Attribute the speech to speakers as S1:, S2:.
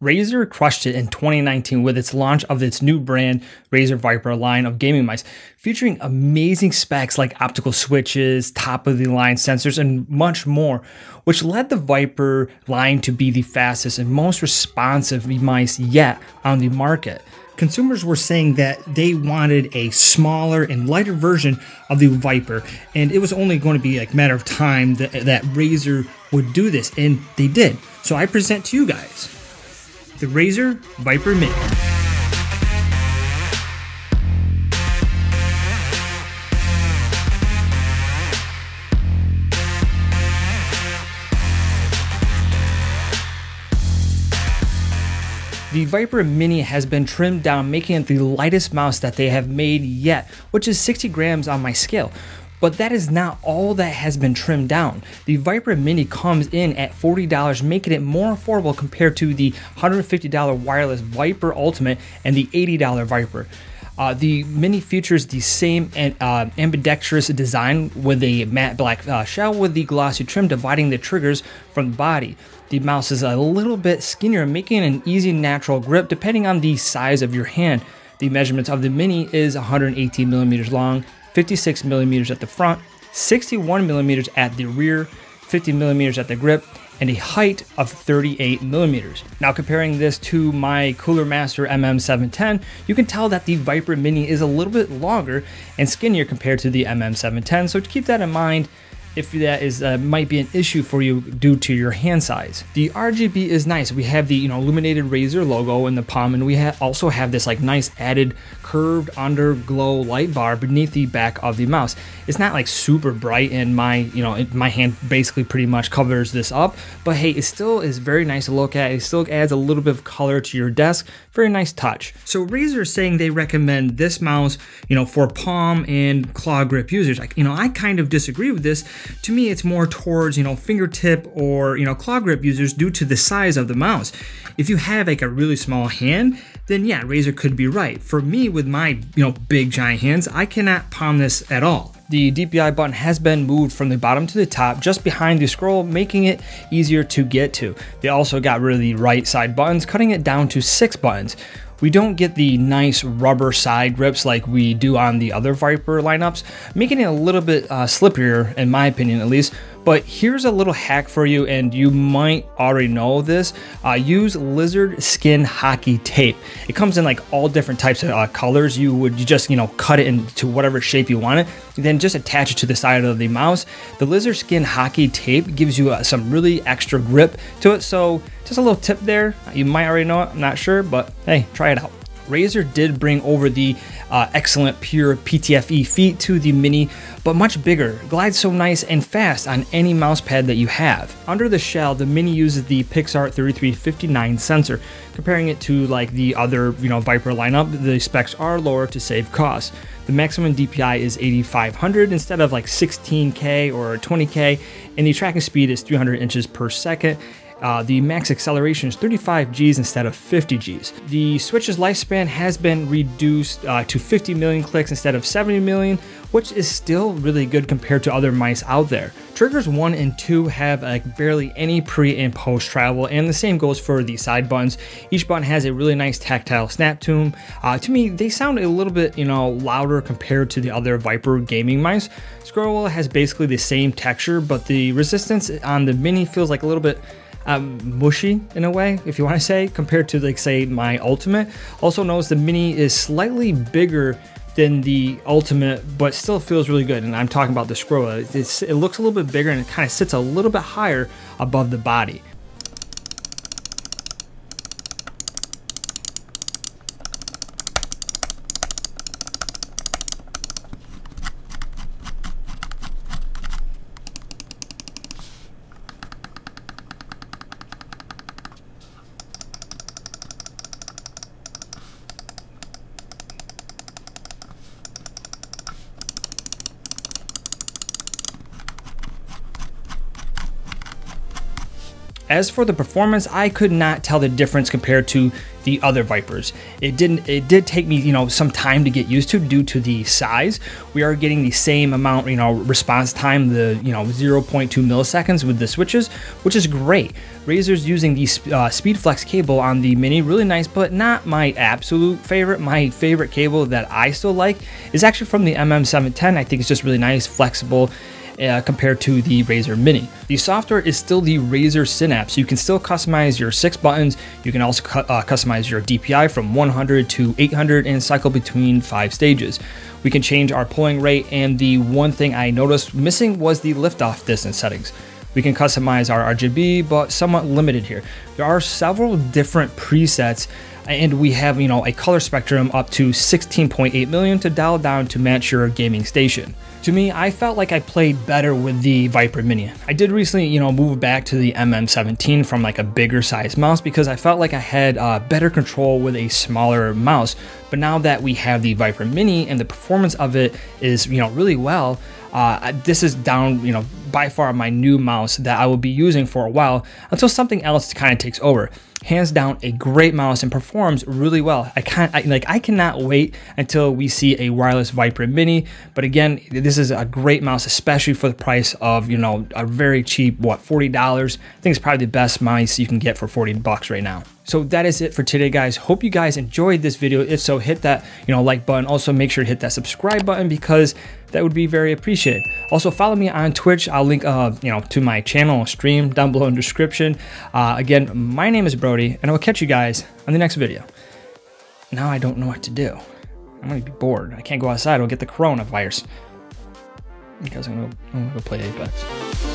S1: Razer crushed it in 2019 with its launch of its new brand, Razer Viper line of gaming mice, featuring amazing specs like optical switches, top-of-the-line sensors, and much more, which led the Viper line to be the fastest and most responsive mice yet on the market. Consumers were saying that they wanted a smaller and lighter version of the Viper, and it was only going to be like a matter of time that Razer would do this, and they did. So I present to you guys the Razer Viper Mini. The Viper Mini has been trimmed down, making it the lightest mouse that they have made yet, which is 60 grams on my scale. But that is not all that has been trimmed down. The Viper Mini comes in at $40, making it more affordable compared to the $150 wireless Viper Ultimate and the $80 Viper. The Mini features the same ambidextrous design with a matte black shell with the glossy trim dividing the triggers from the body. The mouse is a little bit skinnier, making an easy natural grip depending on the size of your hand. The measurements of the Mini is 118 millimeters long, 56 millimeters at the front, 61 millimeters at the rear, 50 millimeters at the grip, and a height of 38 millimeters. Now comparing this to my Cooler Master MM710, you can tell that the Viper Mini is a little bit longer and skinnier compared to the MM710, so to keep that in mind if that is might be an issue for you due to your hand size. The RGB is nice. We have the illuminated Razer logo in the palm, and we also have this like nice added curved underglow light bar beneath the back of the mouse. It's not like super bright, and my my hand basically pretty much covers this up, but hey, it still is very nice to look at. It still adds a little bit of color to your desk. Very nice touch. So Razer is saying they recommend this mouse for palm and claw grip users. I kind of disagree with this. To me, it's more towards, fingertip or, claw grip users due to the size of the mouse. If you have like a really small hand, then yeah, Razer could be right. For me, with my, big giant hands, I cannot palm this at all. The DPI button has been moved from the bottom to the top, just behind the scroll, making it easier to get to. They also got rid of the right side buttons, cutting it down to 6 buttons. We don't get the nice rubber side grips like we do on the other Viper lineups, making it a little bit slipperier, in my opinion at least. But here's a little hack for you, and you might already know this. Use lizard skin hockey tape. It comes in like all different types of colors. You just cut it into whatever shape you want it, then just attach it to the side of the mouse. The lizard skin hockey tape gives you some really extra grip to it. So just a little tip there. You might already know it, I'm not sure, but hey, try it out. Razer did bring over the excellent pure PTFE feet to the Mini, but much bigger. Glides so nice and fast on any mouse pad that you have. Under the shell, the Mini uses the Pixart 3359 sensor. Comparing it to like the other Viper lineup, the specs are lower to save costs. The maximum DPI is 8500 instead of like 16K or 20K, and the tracking speed is 300 inches per second. The max acceleration is 35 Gs instead of 50 Gs. The Switch's lifespan has been reduced to 50 million clicks instead of 70 million, which is still really good compared to other mice out there. Triggers 1 and 2 have like barely any pre and post travel, and the same goes for the side buttons. Each button has a really nice tactile snap to them. To me, they sound a little bit louder compared to the other Viper gaming mice. Scroll has basically the same texture, but the resistance on the Mini feels like a little bit mushy in a way, if you want to say, compared to like say my Ultimate. Also notice the Mini is slightly bigger than the Ultimate, but still feels really good. And I'm talking about the scroll. It looks a little bit bigger, and it kind of sits a little bit higher above the body. As for the performance, I could not tell the difference compared to the other Vipers. It did take me, some time to get used to due to the size. We are getting the same amount, response time, the, 0.2 milliseconds with the switches, which is great. Razer's using the SpeedFlex cable on the Mini, really nice, but not my absolute favorite. My favorite cable that I still like is actually from the MM710. I think it's just really nice, flexible, compared to the Razer Mini. The software is still the Razer Synapse. You can still customize your 6 buttons. You can also customize your DPI from 100 to 800 and cycle between 5 stages. We can change our pulling rate, and the one thing I noticed missing was the liftoff distance settings. We can customize our RGB, but somewhat limited here. There are several different presets, and we have, a color spectrum up to 16.8 million to dial down to match your gaming station. To me, I felt like I played better with the Viper Mini. I did recently, move back to the MM17 from like a bigger size mouse because I felt like I had better control with a smaller mouse. But now that we have the Viper Mini and the performance of it is, really well, this is down, by far my new mouse that I will be using for a while until something else kind of takes over. Hands down, a great mouse and performs really well. I cannot wait until we see a wireless Viper Mini. But again, this is a great mouse, especially for the price of, a very cheap, $40. I think it's probably the best mouse you can get for $40 right now. So that is it for today, guys. Hope you guys enjoyed this video. If so, hit that like button. Also, make sure to hit that subscribe button because that would be very appreciated. Also, follow me on Twitch. I'll link to my channel stream down below in the description. Again, my name is Brody, and I will catch you guys on the next video. Now I don't know what to do. I'm gonna be bored. I can't go outside. I'll get the coronavirus. Because I'm gonna go play Apex.